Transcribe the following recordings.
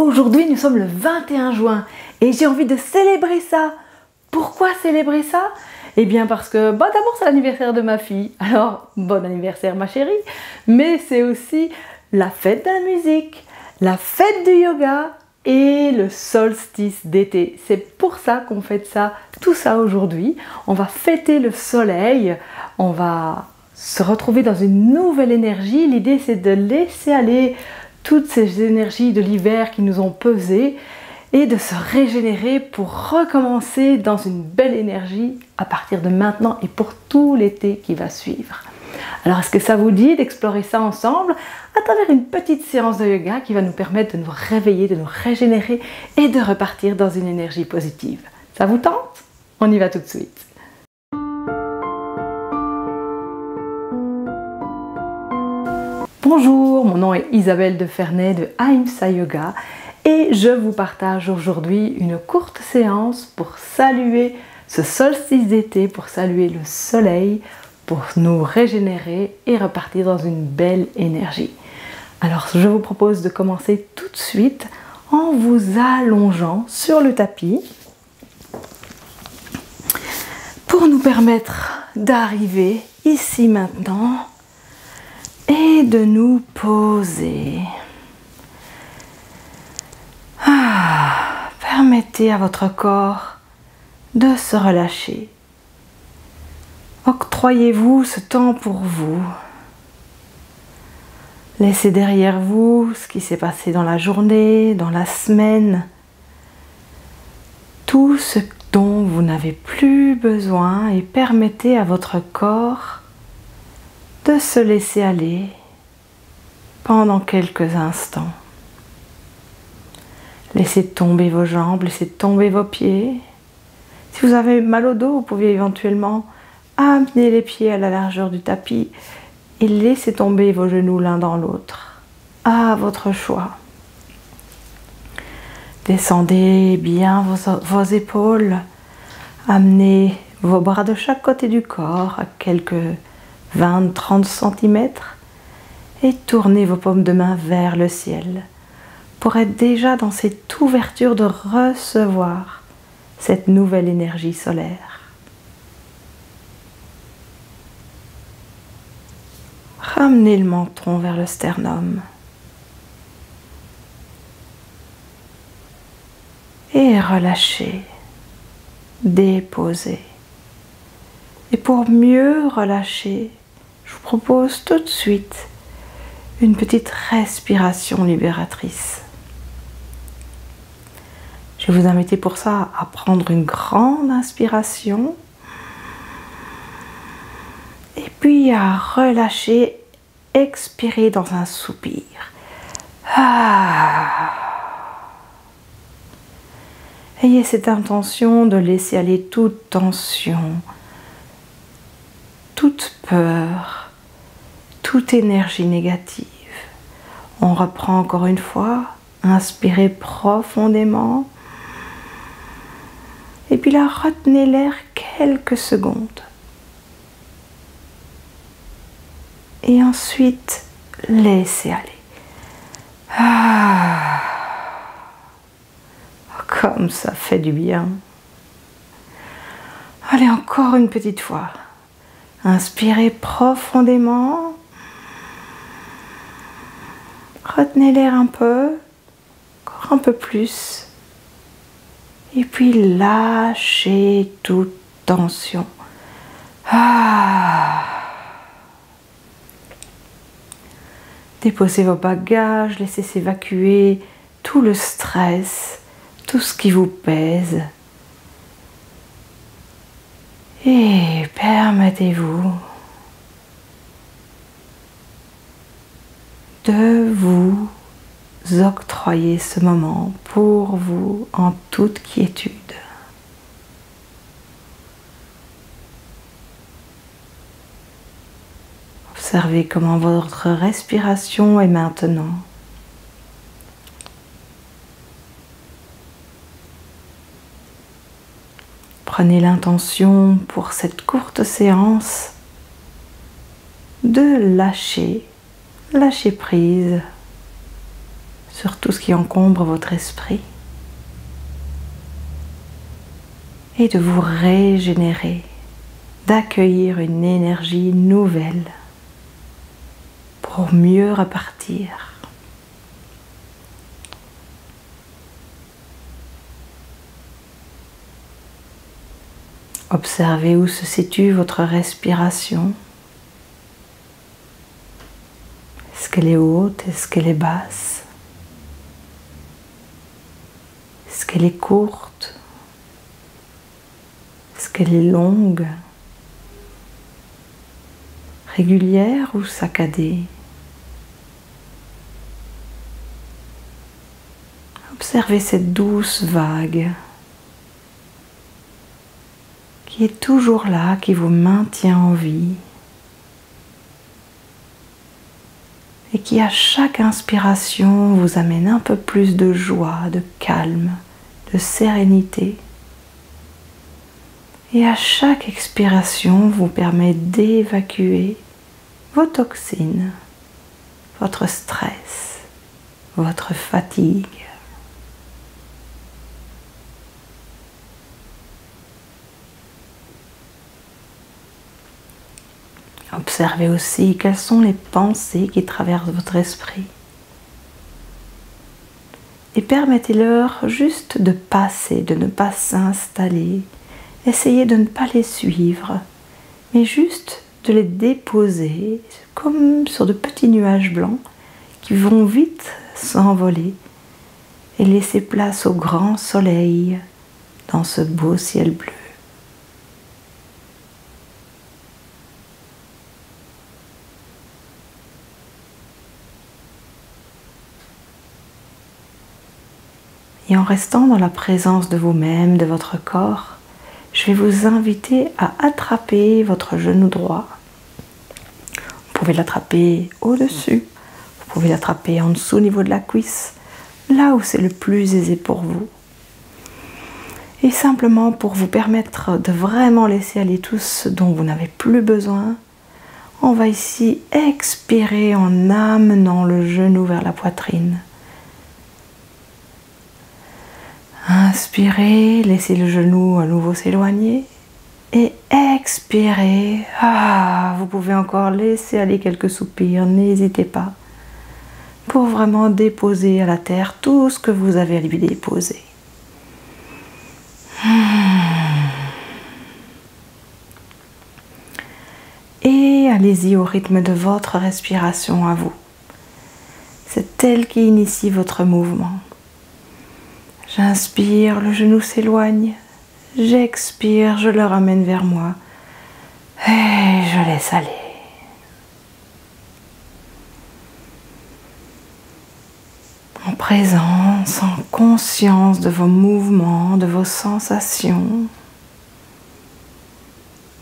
Aujourd'hui, nous sommes le 21 juin et j'ai envie de célébrer ça. Pourquoi célébrer ça? Eh bien parce que d'abord c'est l'anniversaire de ma fille, alors bon anniversaire ma chérie, mais c'est aussi la fête de la musique, la fête du yoga et le solstice d'été. C'est pour ça qu'on fête ça, tout ça aujourd'hui. On va fêter le soleil, on va se retrouver dans une nouvelle énergie. L'idée c'est de laisser aller toutes ces énergies de l'hiver qui nous ont pesé et de se régénérer pour recommencer dans une belle énergie à partir de maintenant et pour tout l'été qui va suivre. Alors est-ce que ça vous dit d'explorer ça ensemble à travers une petite séance de yoga qui va nous permettre de nous réveiller, de nous régénérer et de repartir dans une énergie positive? Ça vous tente? On y va tout de suite. Bonjour, mon nom est Isabelle de Ferney de Ahimsa Yoga et je vous partage aujourd'hui une courte séance pour saluer ce solstice d'été, pour saluer le soleil, pour nous régénérer et repartir dans une belle énergie. Alors je vous propose de commencer tout de suite en vous allongeant sur le tapis pour nous permettre d'arriver ici maintenant et de nous poser. Permettez à votre corps de se relâcher. Octroyez-vous ce temps pour vous. Laissez derrière vous ce qui s'est passé dans la journée, dans la semaine. Tout ce dont vous n'avez plus besoin et permettez à votre corps de se laisser aller pendant quelques instants. Laissez tomber vos jambes, laissez tomber vos pieds. Si vous avez mal au dos, vous pouvez éventuellement amener les pieds à la largeur du tapis et laissez tomber vos genoux l'un dans l'autre, à votre choix. Descendez bien vos épaules, amenez vos bras de chaque côté du corps à quelques 20-30 cm et tournez vos paumes de main vers le ciel pour être déjà dans cette ouverture de recevoir cette nouvelle énergie solaire. Ramenez le menton vers le sternum et relâchez, déposez. Et pour mieux relâcher, je vous propose tout de suite une petite respiration libératrice. Je vais vous inviter pour ça à prendre une grande inspiration et puis à relâcher, expirer dans un soupir. Ayez cette intention de laisser aller toute tension, toute peur, toute énergie négative. On reprend encore une fois, inspirez profondément et puis là retenez l'air quelques secondes et ensuite laissez aller. Comme ça fait du bien. Allez, encore une petite fois. Inspirez profondément. Retenez l'air un peu, encore un peu plus. Et puis lâchez toute tension. Déposez vos bagages, laissez s'évacuer tout le stress, tout ce qui vous pèse. Et permettez-vous de vous octroyer ce moment pour vous en toute quiétude. Observez comment votre respiration est maintenant. Prenez l'intention pour cette courte séance de lâcher prise sur tout ce qui encombre votre esprit et de vous régénérer, d'accueillir une énergie nouvelle pour mieux repartir. Observez où se situe votre respiration. Est-ce qu'elle est haute? Est-ce qu'elle est basse? Est-ce qu'elle est courte? Est-ce qu'elle est longue? Régulière ou saccadée? Observez cette douce vague qui est toujours là, qui vous maintient en vie et qui à chaque inspiration vous amène un peu plus de joie, de calme, de sérénité. Et à chaque expiration vous permet d'évacuer vos toxines, votre stress, votre fatigue. Observez aussi quelles sont les pensées qui traversent votre esprit. Et permettez-leur juste de passer, de ne pas s'installer. Essayez de ne pas les suivre, mais juste de les déposer comme sur de petits nuages blancs qui vont vite s'envoler et laisser place au grand soleil dans ce beau ciel bleu. Et en restant dans la présence de vous-même, de votre corps, je vais vous inviter à attraper votre genou droit. Vous pouvez l'attraper au-dessus, vous pouvez l'attraper en dessous au niveau de la cuisse, là où c'est le plus aisé pour vous. Et simplement pour vous permettre de vraiment laisser aller tout ce dont vous n'avez plus besoin, on va ici expirer en amenant le genou vers la poitrine. Inspirez, laissez le genou à nouveau s'éloigner et expirez. Vous pouvez encore laisser aller quelques soupirs, n'hésitez pas, pour vraiment déposer à la terre tout ce que vous avez à lui déposer. Et allez-y au rythme de votre respiration à vous. C'est elle qui initie votre mouvement. J'inspire, le genou s'éloigne. J'expire, je le ramène vers moi. Et je laisse aller. En présence, en conscience de vos mouvements, de vos sensations,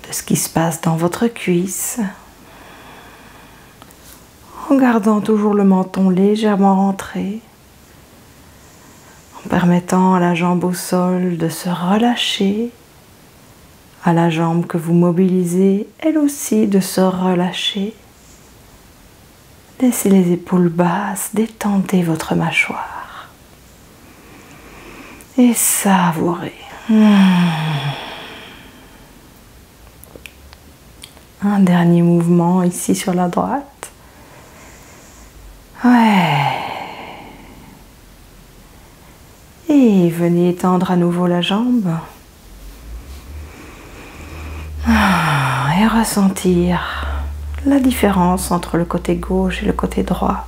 de ce qui se passe dans votre cuisse. En gardant toujours le menton légèrement rentré. En permettant à la jambe au sol de se relâcher, à la jambe que vous mobilisez, elle aussi de se relâcher. Laissez les épaules basses, détendez votre mâchoire. Et savourez. Un dernier mouvement ici sur la droite. Et venez étendre à nouveau la jambe. Et ressentir la différence entre le côté gauche et le côté droit.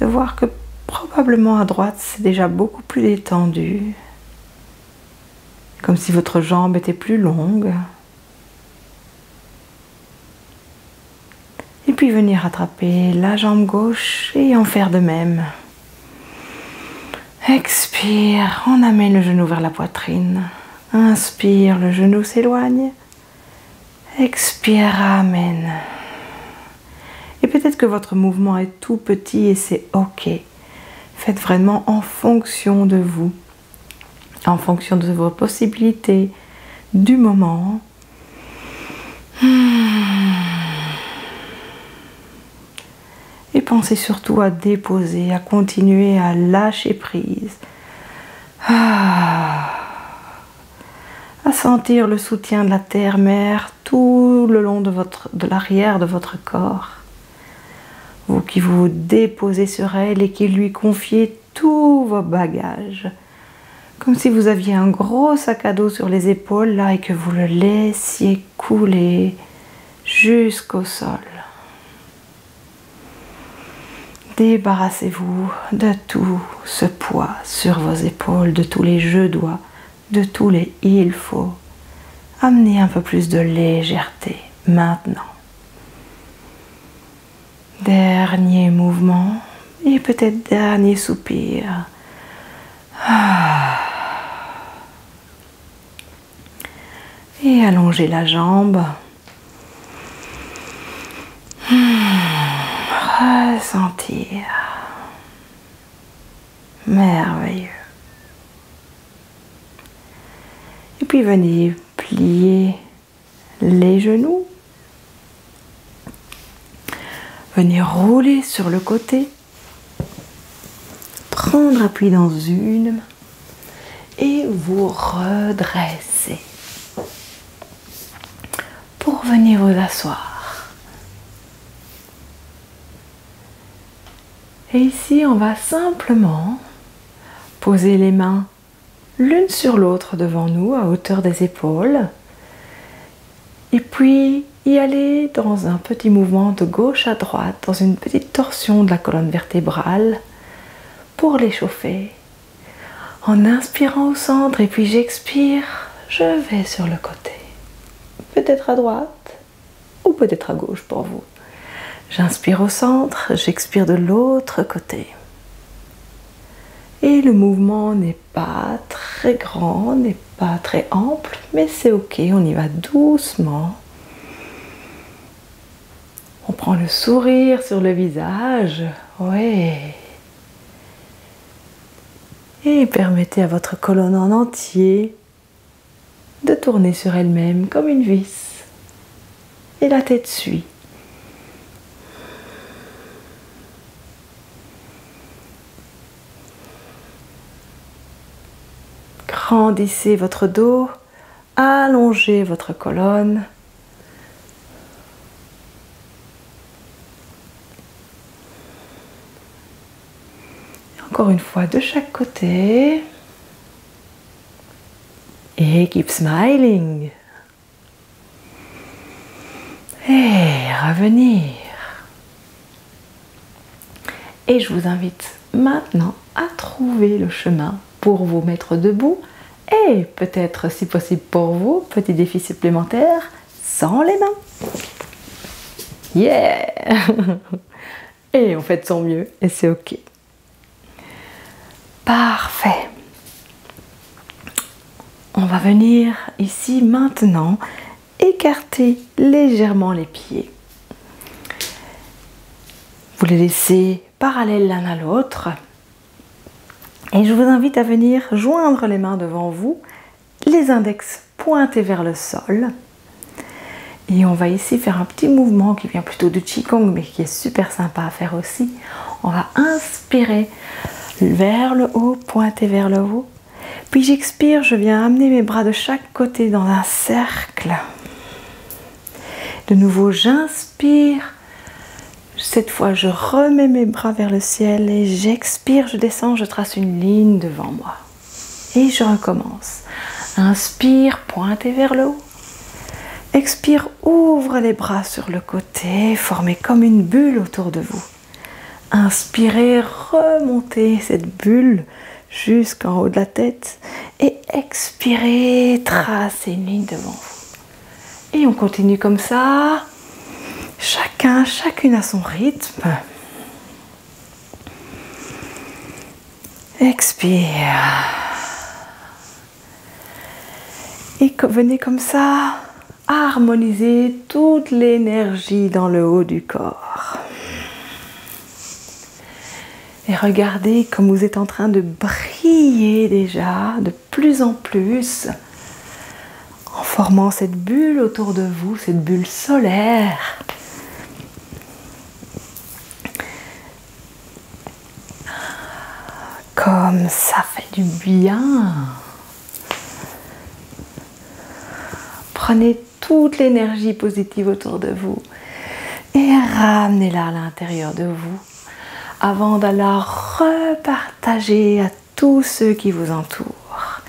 De voir que probablement à droite c'est déjà beaucoup plus détendu. Comme si votre jambe était plus longue. Et puis venir attraper la jambe gauche et en faire de même. Expire, on amène le genou vers la poitrine. Inspire, le genou s'éloigne. Expire, ramène. Et peut-être que votre mouvement est tout petit et c'est ok. Faites vraiment en fonction de vous, en fonction de vos possibilités, du moment. Et pensez surtout à déposer, à continuer à lâcher prise. À sentir le soutien de la terre-mère tout le long de l'arrière de votre corps. Vous qui vous déposez sur elle et qui lui confiez tous vos bagages. Comme si vous aviez un gros sac à dos sur les épaules là et que vous le laissiez couler jusqu'au sol. Débarrassez-vous de tout ce poids sur vos épaules, de tous les je dois, de tous les il faut. Amenez un peu plus de légèreté maintenant. Dernier mouvement et peut-être dernier soupir. Et allongez la jambe. Ressentir. Merveilleux. Et puis venez plier les genoux. Venez rouler sur le côté. Prendre appui dans une main et vous redresser. Pour venir vous asseoir. Et ici, on va simplement poser les mains l'une sur l'autre devant nous, à hauteur des épaules. Et puis, y aller dans un petit mouvement de gauche à droite, dans une petite torsion de la colonne vertébrale, pour l'échauffer. En inspirant au centre, et puis j'expire, je vais sur le côté. Peut-être à droite, ou peut-être à gauche pour vous. J'inspire au centre, j'expire de l'autre côté. Et le mouvement n'est pas très grand, n'est pas très ample, mais c'est ok, on y va doucement. On prend le sourire sur le visage, ouais. Et permettez à votre colonne en entier de tourner sur elle-même comme une vis. Et la tête suit. Grandissez votre dos, allongez votre colonne. Encore une fois de chaque côté. Et keep smiling. Et revenir. Et je vous invite maintenant à trouver le chemin pour vous mettre debout. Et peut-être, si possible pour vous, petit défi supplémentaire, sans les mains. Yeah! Et on fait de son mieux et c'est ok. Parfait. On va venir ici maintenant écarter légèrement les pieds. Vous les laissez parallèles l'un à l'autre. Et je vous invite à venir joindre les mains devant vous, les index pointés vers le sol. Et on va ici faire un petit mouvement qui vient plutôt du Qigong, mais qui est super sympa à faire aussi. On va inspirer vers le haut, pointer vers le haut. Puis j'expire, je viens amener mes bras de chaque côté dans un cercle. De nouveau, j'inspire. Cette fois, je remets mes bras vers le ciel et j'expire, je descends, je trace une ligne devant moi. Et je recommence. Inspire, pointez vers le haut. Expire, ouvre les bras sur le côté, formez comme une bulle autour de vous. Inspirez, remontez cette bulle jusqu'en haut de la tête. Et expirez, tracez une ligne devant vous. Et on continue comme ça. Chacune à son rythme. Expire. Et venez comme ça harmoniser toute l'énergie dans le haut du corps. Et regardez comme vous êtes en train de briller déjà de plus en plus en formant cette bulle autour de vous, cette bulle solaire. Comme ça fait du bien. Prenez toute l'énergie positive autour de vous et ramenez-la à l'intérieur de vous avant de la repartager à tous ceux qui vous entourent.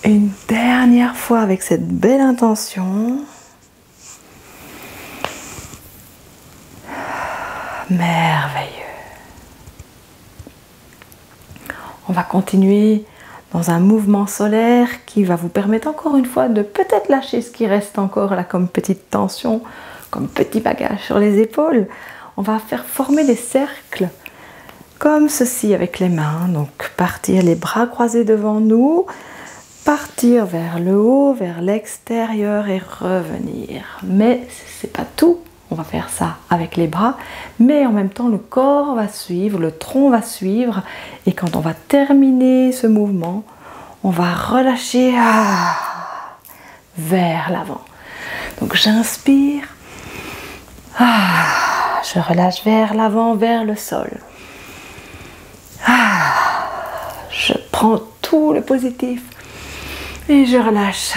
Une dernière fois avec cette belle intention. Merveilleux. On va continuer dans un mouvement solaire qui va vous permettre encore une fois de peut-être lâcher ce qui reste encore là comme petite tension, comme petit bagage sur les épaules. On va faire former des cercles comme ceci avec les mains. Donc partir les bras croisés devant nous, partir vers le haut, vers l'extérieur et revenir. Mais c'est pas tout. On va faire ça avec les bras, mais en même temps le corps va suivre, le tronc va suivre, et quand on va terminer ce mouvement, on va relâcher vers l'avant. Donc j'inspire, je relâche vers l'avant, vers le sol. Je prends tout le positif et je relâche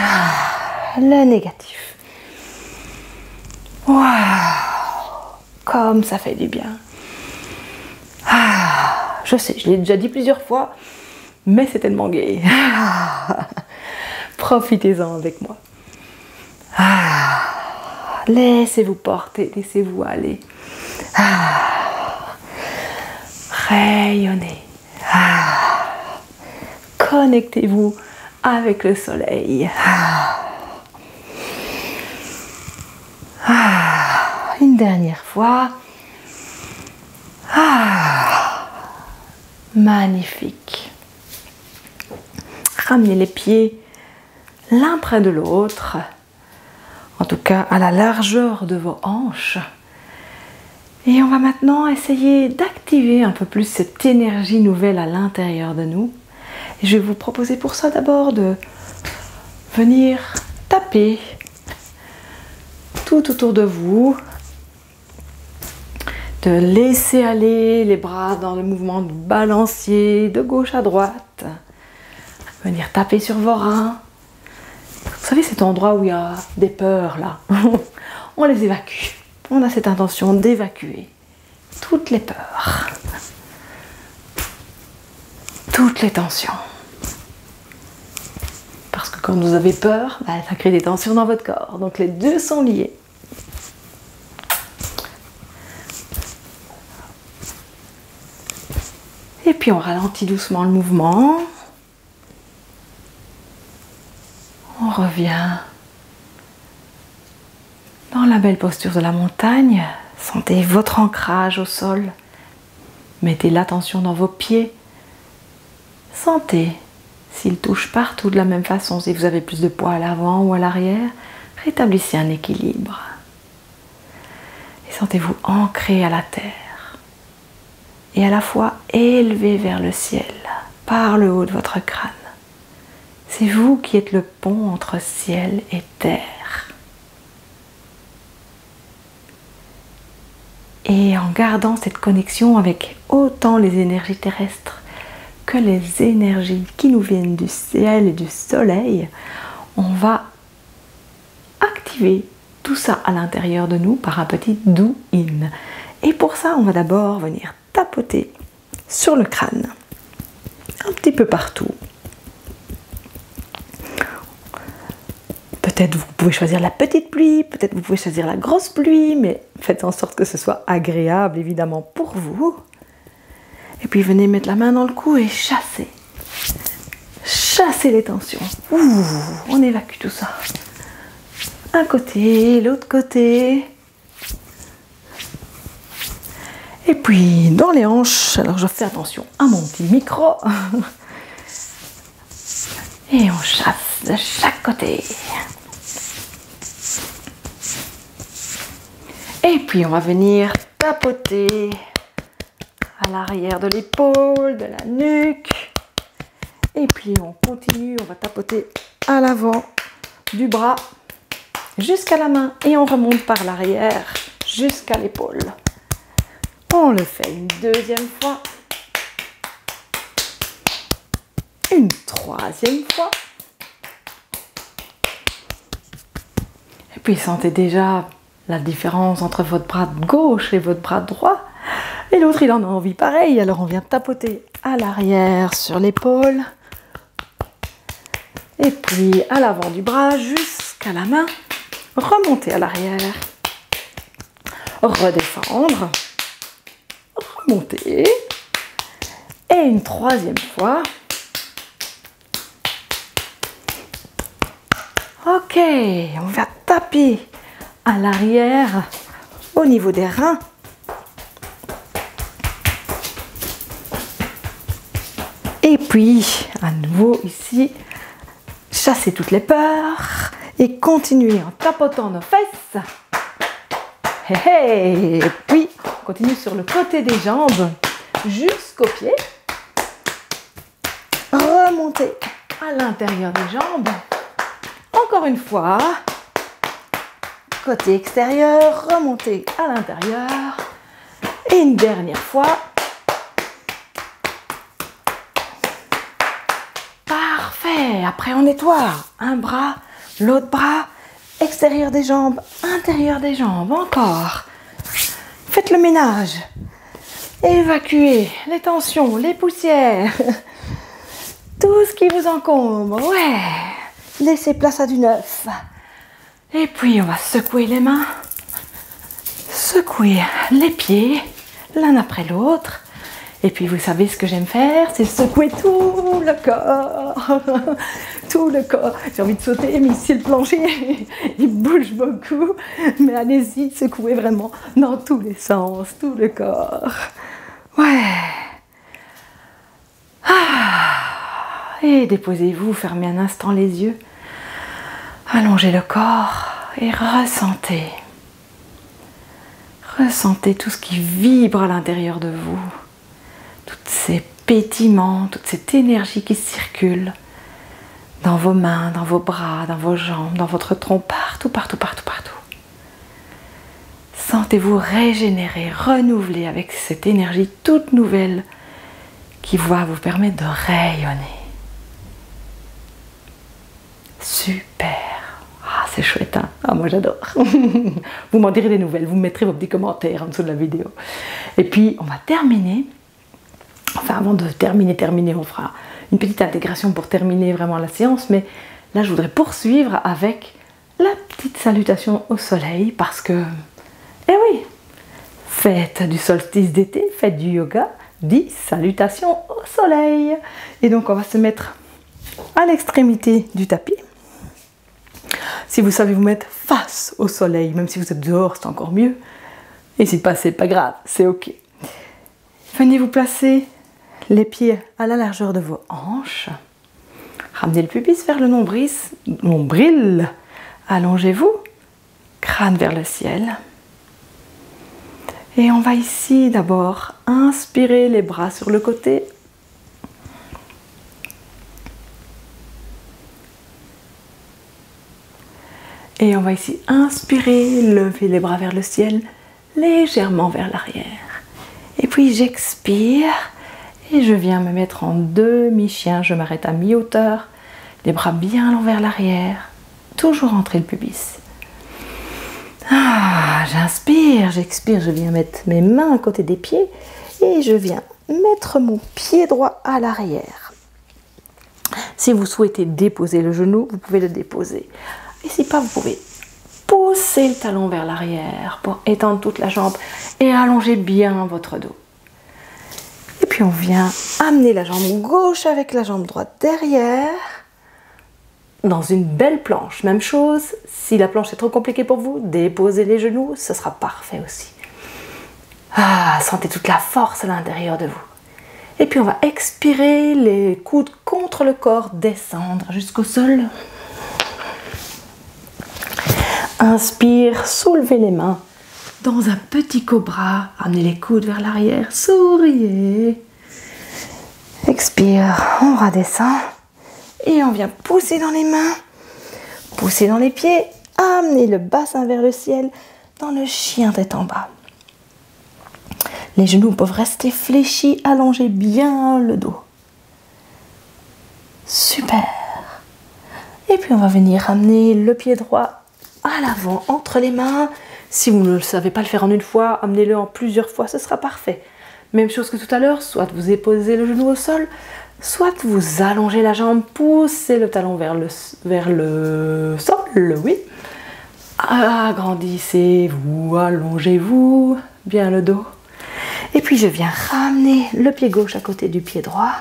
le négatif. Waouh, comme ça fait du bien. Je sais, je l'ai déjà dit plusieurs fois, mais c'est tellement gai. Profitez-en avec moi. Laissez-vous porter, laissez-vous aller. Rayonnez. Connectez-vous avec le soleil. Une dernière fois. Magnifique. Ramenez les pieds l'un près de l'autre, en tout cas à la largeur de vos hanches. Et on va maintenant essayer d'activer un peu plus cette énergie nouvelle à l'intérieur de nous. Et je vais vous proposer pour ça d'abord de venir taper tout autour de vous, de laisser aller les bras dans le mouvement de balancier de gauche à droite, venir taper sur vos reins. Vous savez, cet endroit où il y a des peurs là, on les évacue. On a cette intention d'évacuer toutes les peurs, toutes les tensions. Parce que quand vous avez peur, ça crée des tensions dans votre corps. Donc les deux sont liés. Et puis on ralentit doucement le mouvement. On revient dans la belle posture de la montagne. Sentez votre ancrage au sol. Mettez l'attention dans vos pieds. Sentez s'ils touchent partout de la même façon. Si vous avez plus de poids à l'avant ou à l'arrière, rétablissez un équilibre. Et sentez-vous ancré à la terre. Et à la fois élevé vers le ciel par le haut de votre crâne. C'est vous qui êtes le pont entre ciel et terre. Et en gardant cette connexion avec autant les énergies terrestres que les énergies qui nous viennent du ciel et du soleil, on va activer tout ça à l'intérieur de nous par un petit do-in. Et pour ça, on va d'abord venir tapoter sur le crâne, un petit peu partout. Peut-être vous pouvez choisir la petite pluie, peut-être vous pouvez choisir la grosse pluie, mais faites en sorte que ce soit agréable évidemment pour vous. Et puis venez mettre la main dans le cou et chassez. Chassez les tensions. Ouh, on évacue tout ça. Un côté, l'autre côté. Et puis dans les hanches, alors je fais attention à mon petit micro. Et on chasse de chaque côté. Et puis on va venir tapoter à l'arrière de l'épaule, de la nuque. Et puis on continue, on va tapoter à l'avant du bras jusqu'à la main. Et on remonte par l'arrière jusqu'à l'épaule. On le fait une deuxième fois. Une troisième fois. Et puis sentez déjà la différence entre votre bras gauche et votre bras droit. Et l'autre, il en a envie pareil. Alors on vient tapoter à l'arrière sur l'épaule. Et puis à l'avant du bras jusqu'à la main. Remonter à l'arrière. Redescendre. Remonter. Et une troisième fois. Ok, on va taper à l'arrière au niveau des reins. Et puis, à nouveau ici, chasser toutes les peurs et continuer en tapotant nos fesses. Et puis, on continue sur le côté des jambes jusqu'aux pieds. Remonter à l'intérieur des jambes. Encore une fois, côté extérieur, remonter à l'intérieur. Et une dernière fois. Parfait. Après, on nettoie un bras, l'autre bras, extérieur des jambes, intérieur des jambes. Encore. Faites le ménage. Évacuez les tensions, les poussières. Tout ce qui vous encombre. Ouais. Laissez place à du neuf. Et puis, on va secouer les mains. Secouer les pieds, l'un après l'autre. Et puis, vous savez ce que j'aime faire, c'est secouer tout le corps. Tout le corps. J'ai envie de sauter, mais ici, le plancher, il bouge beaucoup. Mais allez-y, secouez vraiment dans tous les sens, tout le corps. Ouais. Et déposez-vous, fermez un instant les yeux. Allongez le corps et ressentez. Ressentez tout ce qui vibre à l'intérieur de vous. Tous ces pétillements, toute cette énergie qui circule dans vos mains, dans vos bras, dans vos jambes, dans votre tronc, partout, partout, partout, partout. Sentez-vous régénérer, renouveler avec cette énergie toute nouvelle qui va vous permettre de rayonner. Super! Ah, c'est chouette, hein? Ah, moi j'adore! Vous m'en direz des nouvelles, vous me mettrez vos petits commentaires en dessous de la vidéo. Et puis, on va terminer. Enfin, avant de terminer, on fera une petite intégration pour terminer vraiment la séance. Mais là, je voudrais poursuivre avec la petite salutation au soleil parce que, eh oui, fête du solstice d'été, fête du yoga, dit salutation au soleil. Et donc, on va se mettre à l'extrémité du tapis. Si vous savez vous mettre face au soleil, même si vous êtes dehors, c'est encore mieux. Et si pas, c'est pas grave, c'est ok. Venez vous placer les pieds à la largeur de vos hanches. Ramenez le pubis vers le nombril. Allongez-vous, crâne vers le ciel. Et on va ici d'abord inspirer les bras sur le côté. Et on va ici inspirer, lever les bras vers le ciel, légèrement vers l'arrière. Et puis j'expire et je viens me mettre en demi-chien. Je m'arrête à mi-hauteur, les bras bien longs vers l'arrière, toujours entrer le pubis. J'inspire, j'expire, je viens mettre mes mains à côté des pieds et je viens mettre mon pied droit à l'arrière. Si vous souhaitez déposer le genou, vous pouvez le déposer. Et si pas, vous pouvez pousser le talon vers l'arrière pour étendre toute la jambe et allonger bien votre dos. Et puis on vient amener la jambe gauche avec la jambe droite derrière dans une belle planche. Même chose, si la planche est trop compliquée pour vous, déposez les genoux, ce sera parfait aussi. Sentez toute la force à l'intérieur de vous. Et puis on va expirer, les coudes contre le corps, descendre jusqu'au sol. Inspire, soulevez les mains dans un petit cobra, amenez les coudes vers l'arrière, souriez. Expire, on redescend et on vient pousser dans les mains, pousser dans les pieds, amener le bassin vers le ciel dans le chien tête en bas. Les genoux peuvent rester fléchis, allongez bien le dos. Et puis on va venir ramener le pied droit à l'avant entre les mains. Si vous ne savez pas le faire en une fois, amenez-le en plusieurs fois, ce sera parfait. Même chose que tout à l'heure, soit vous posez le genou au sol, soit vous allongez la jambe, poussez le talon vers le sol, oui. Agrandissez-vous, allongez-vous, bien le dos. Et puis je viens ramener le pied gauche à côté du pied droit.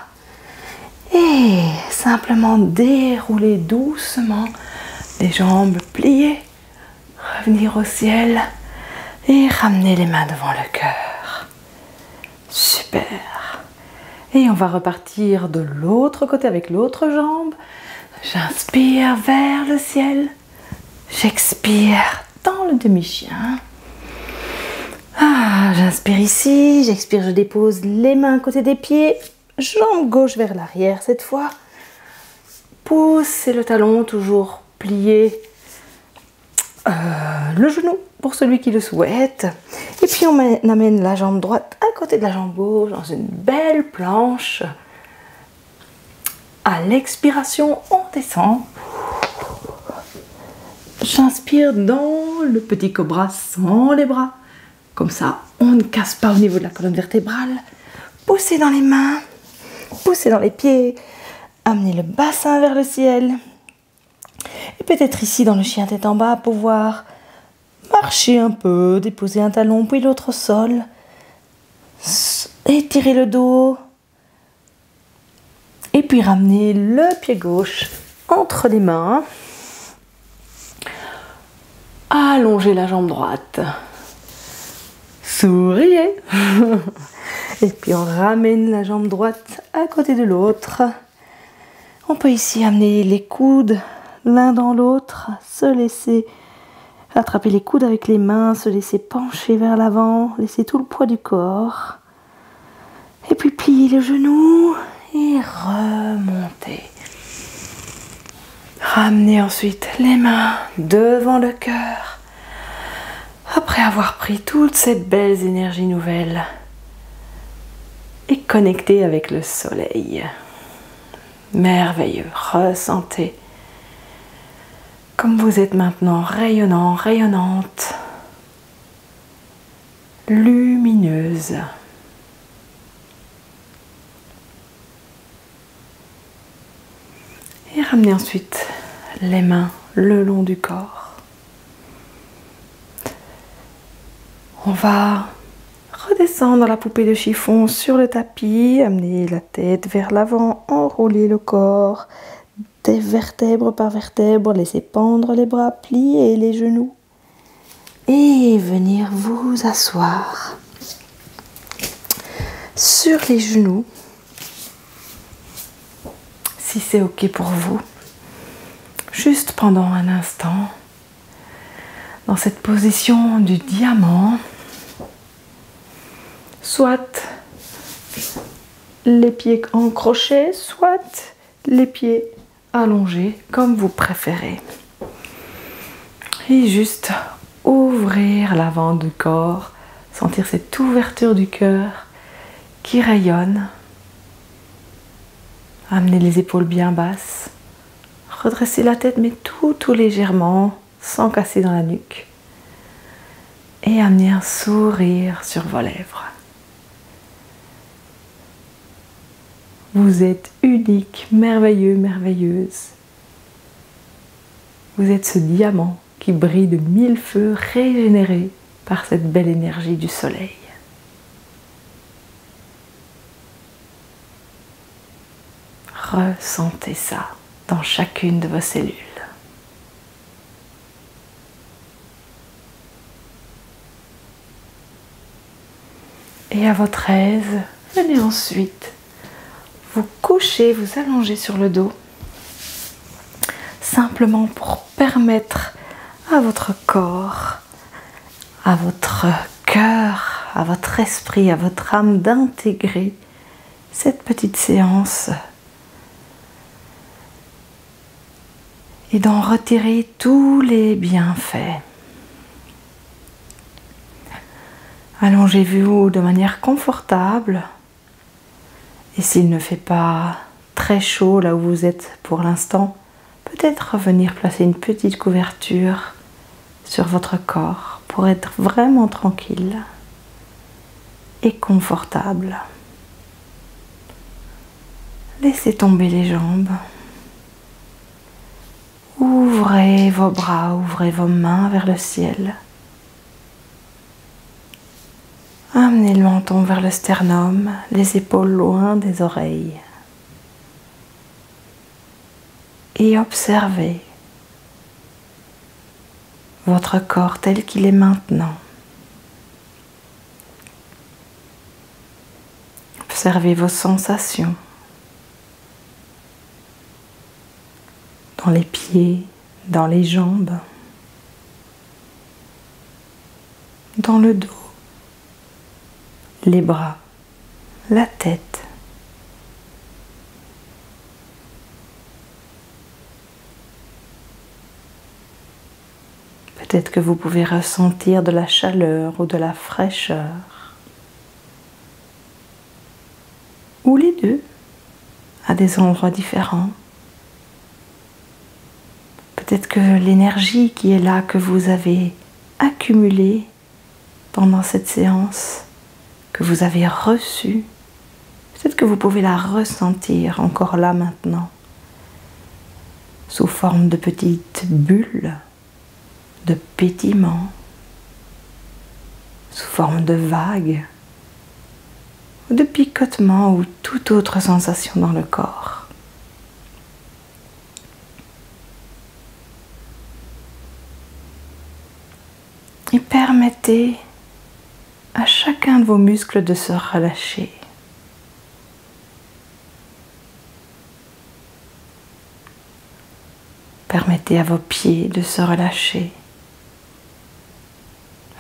Et simplement dérouler doucement les jambes pliées. Revenir au ciel et ramener les mains devant le cœur. Super. Et on va repartir de l'autre côté avec l'autre jambe. J'inspire vers le ciel. J'expire dans le demi-chien. J'inspire ici, j'expire, je dépose les mains à côté des pieds. Jambe gauche vers l'arrière cette fois. Poussez le talon, toujours plié. Le genou pour celui qui le souhaite. Et puis on amène la jambe droite à côté de la jambe gauche dans une belle planche. À l'expiration, on descend. J'inspire dans le petit cobra sans les bras. Comme ça, on ne casse pas au niveau de la colonne vertébrale. Poussez dans les mains, poussez dans les pieds. Amenez le bassin vers le ciel. Et peut-être ici dans le chien tête en bas, pouvoir marcher un peu, déposer un talon puis l'autre au sol. Étirez le dos. Et puis ramenez le pied gauche entre les mains. Allongez la jambe droite. Souriez. Et puis on ramène la jambe droite à côté de l'autre. On peut ici amener les coudes l'un dans l'autre, se laisser attraper les coudes avec les mains, se laisser pencher vers l'avant, laisser tout le poids du corps. Et puis plier le genou et remonter. Ramenez ensuite les mains devant le cœur. Après avoir pris toute cette belle énergie nouvelle et connecté avec le soleil. Merveilleux, ressentez comme vous êtes maintenant rayonnant, rayonnante, lumineuse. Et ramenez ensuite les mains le long du corps. On va redescendre la poupée de chiffon sur le tapis, amener la tête vers l'avant, enrouler le corps, des vertèbre par vertèbre, laisser pendre les bras, plier les genoux et venir vous asseoir sur les genoux, si c'est ok pour vous, juste pendant un instant, dans cette position du diamant, soit les pieds en crochet, soit les pieds allongés, comme vous préférez. Et juste ouvrir l'avant du corps, sentir cette ouverture du cœur qui rayonne. Amenez les épaules bien basses. Redressez la tête, mais tout légèrement, sans casser dans la nuque. Et amenez un sourire sur vos lèvres. Vous êtes unique, merveilleux, merveilleuse. Vous êtes ce diamant qui brille de 1000 feux, régénéré par cette belle énergie du soleil. Ressentez ça dans chacune de vos cellules. Et à votre aise, venez ensuite vous coucher, vous allonger sur le dos, simplement pour permettre à votre corps, à votre cœur, à votre esprit, à votre âme d'intégrer cette petite séance et d'en retirer tous les bienfaits. Allongez-vous de manière confortable. Et s'il ne fait pas très chaud là où vous êtes pour l'instant, peut-être revenir placer une petite couverture sur votre corps pour être vraiment tranquille et confortable. Laissez tomber les jambes. Ouvrez vos bras, ouvrez vos mains vers le ciel. Amenez le menton vers le sternum, les épaules loin des oreilles. Et observez votre corps tel qu'il est maintenant. Observez vos sensations dans les pieds, dans les jambes, dans le dos, les bras, la tête. Peut-être que vous pouvez ressentir de la chaleur ou de la fraîcheur, ou les deux, à des endroits différents. Peut-être que l'énergie qui est là, que vous avez accumulée pendant cette séance, que vous avez reçue, peut-être que vous pouvez la ressentir encore là maintenant, sous forme de petites bulles, de pétillements, sous forme de vagues, ou de picotements ou toute autre sensation dans le corps. Et permettez à chacun de vos muscles de se relâcher. Permettez à vos pieds de se relâcher,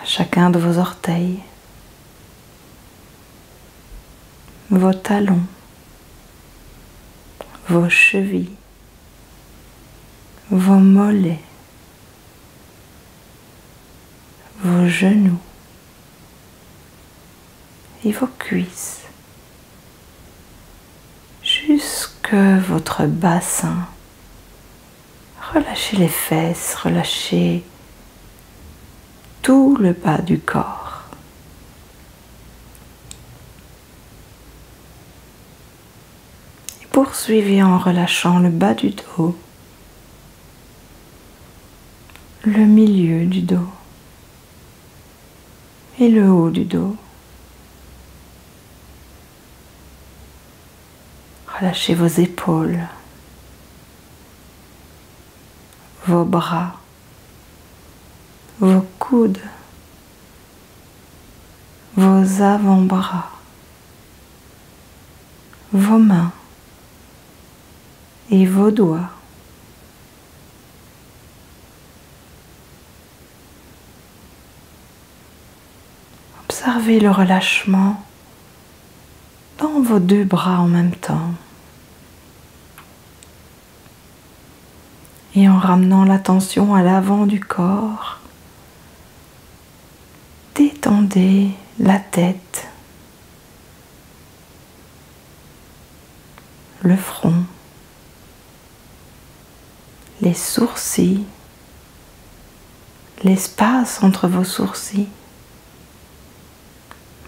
à chacun de vos orteils, vos talons, vos chevilles, vos mollets, vos genoux et vos cuisses, jusque votre bassin. Relâchez les fesses, relâchez tout le bas du corps. Et poursuivez en relâchant le bas du dos, le milieu du dos et le haut du dos. Relâchez vos épaules, vos bras, vos coudes, vos avant-bras, vos mains et vos doigts. Observez le relâchement dans vos deux bras en même temps. Et en ramenant l'attention à l'avant du corps, détendez la tête, le front, les sourcils, l'espace entre vos sourcils,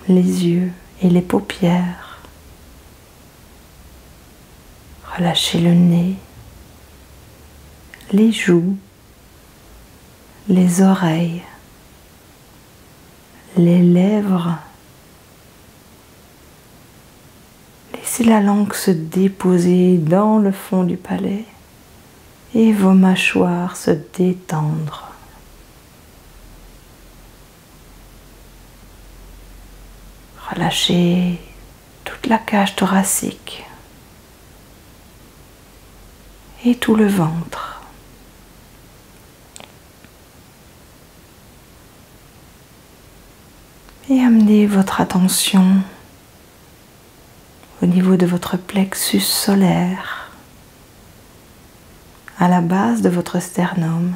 les yeux et les paupières. Relâchez le nez, les joues, les oreilles, les lèvres. Laissez la langue se déposer dans le fond du palais et vos mâchoires se détendre. Relâchez toute la cage thoracique et tout le ventre. Et amenez votre attention au niveau de votre plexus solaire, à la base de votre sternum,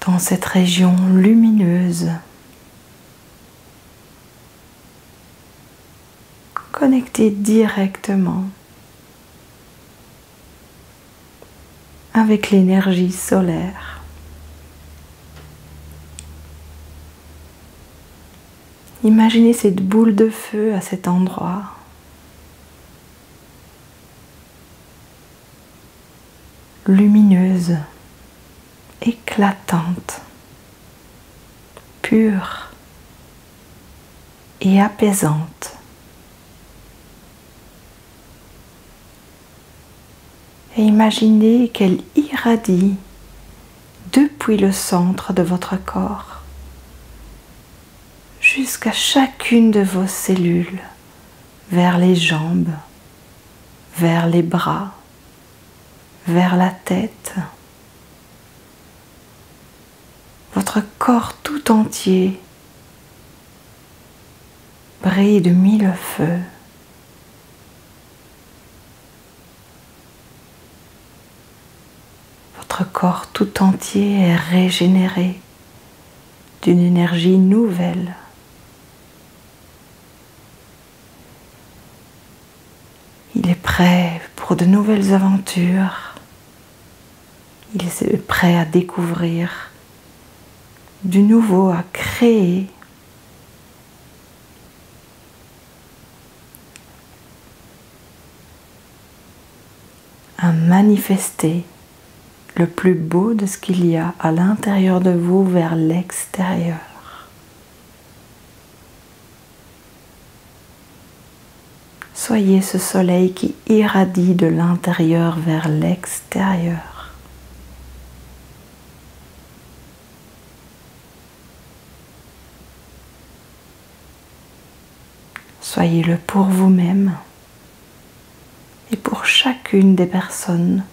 dans cette région lumineuse, connectée directement avec l'énergie solaire. Imaginez cette boule de feu à cet endroit. Lumineuse, éclatante, pure et apaisante. Et imaginez qu'elle irradie depuis le centre de votre corps jusqu'à chacune de vos cellules, vers les jambes, vers les bras, vers la tête. Votre corps tout entier brille de mille feux. Votre corps tout entier est régénéré d'une énergie nouvelle. Il est prêt pour de nouvelles aventures. Il est prêt à découvrir du nouveau, à créer. À manifester le plus beau de ce qu'il y a à l'intérieur de vous vers l'extérieur. Soyez ce soleil qui irradie de l'intérieur vers l'extérieur. Soyez-le pour vous-même et pour chacune des personnes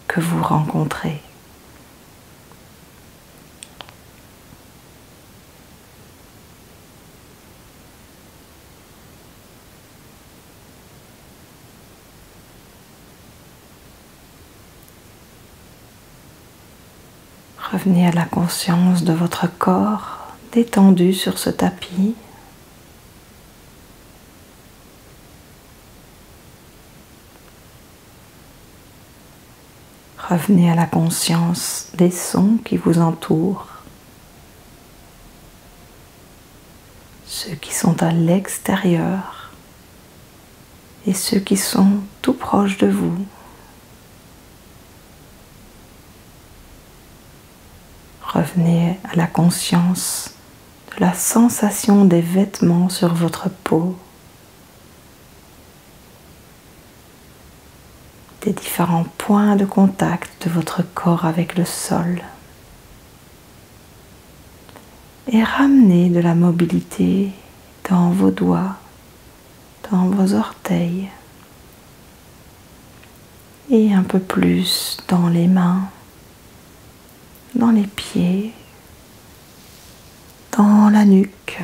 que vous rencontrez. Revenez à la conscience de votre corps détendu sur ce tapis. Revenez à la conscience des sons qui vous entourent, ceux qui sont à l'extérieur et ceux qui sont tout proches de vous. Revenez à la conscience de la sensation des vêtements sur votre peau, des différents points de contact de votre corps avec le sol. Et ramenez de la mobilité dans vos doigts, dans vos orteils et un peu plus dans les mains, dans les pieds, dans la nuque.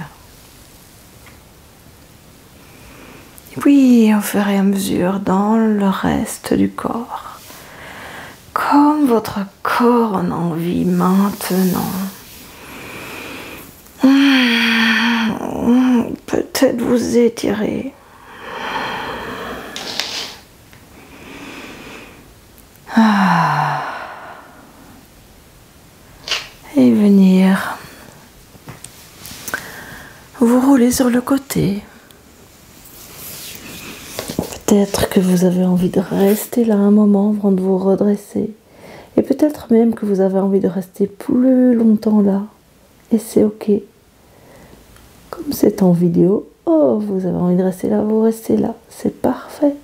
Et puis au fur et à mesure dans le reste du corps, comme votre corps en a envie maintenant. Peut-être vous étirer. Et venir vous rouler sur le côté. Peut-être que vous avez envie de rester là un moment avant de vous redresser. Et peut-être même que vous avez envie de rester plus longtemps là. Et c'est ok. Comme c'est en vidéo, oh, vous avez envie de rester là, vous restez là. C'est parfait.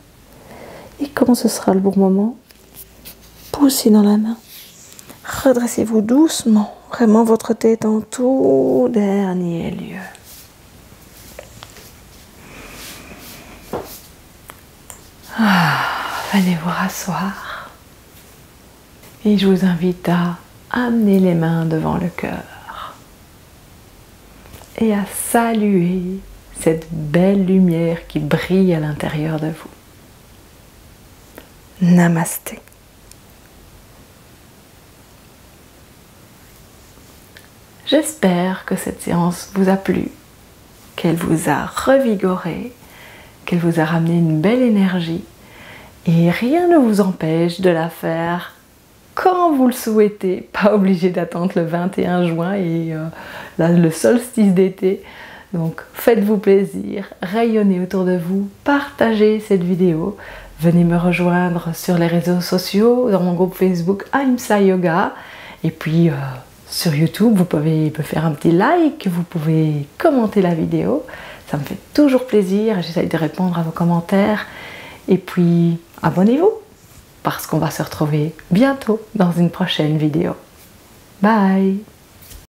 Et quand ce sera le bon moment, poussez dans la main. Redressez-vous doucement. Vraiment votre tête en tout dernier lieu. Venez vous rasseoir. Et je vous invite à amener les mains devant le cœur et à saluer cette belle lumière qui brille à l'intérieur de vous. Namasté. J'espère que cette séance vous a plu, qu'elle vous a revigoré, qu'elle vous a ramené une belle énergie et rien ne vous empêche de la faire quand vous le souhaitez, pas obligé d'attendre le 21 juin et là, le solstice d'été. Donc faites-vous plaisir, rayonnez autour de vous, partagez cette vidéo, venez me rejoindre sur les réseaux sociaux, dans mon groupe Facebook Ahimsa Yoga, et puis sur YouTube, vous pouvez me faire un petit like, vous pouvez commenter la vidéo, ça me fait toujours plaisir, j'essaye de répondre à vos commentaires, et puis abonnez-vous, parce qu'on va se retrouver bientôt dans une prochaine vidéo. Bye!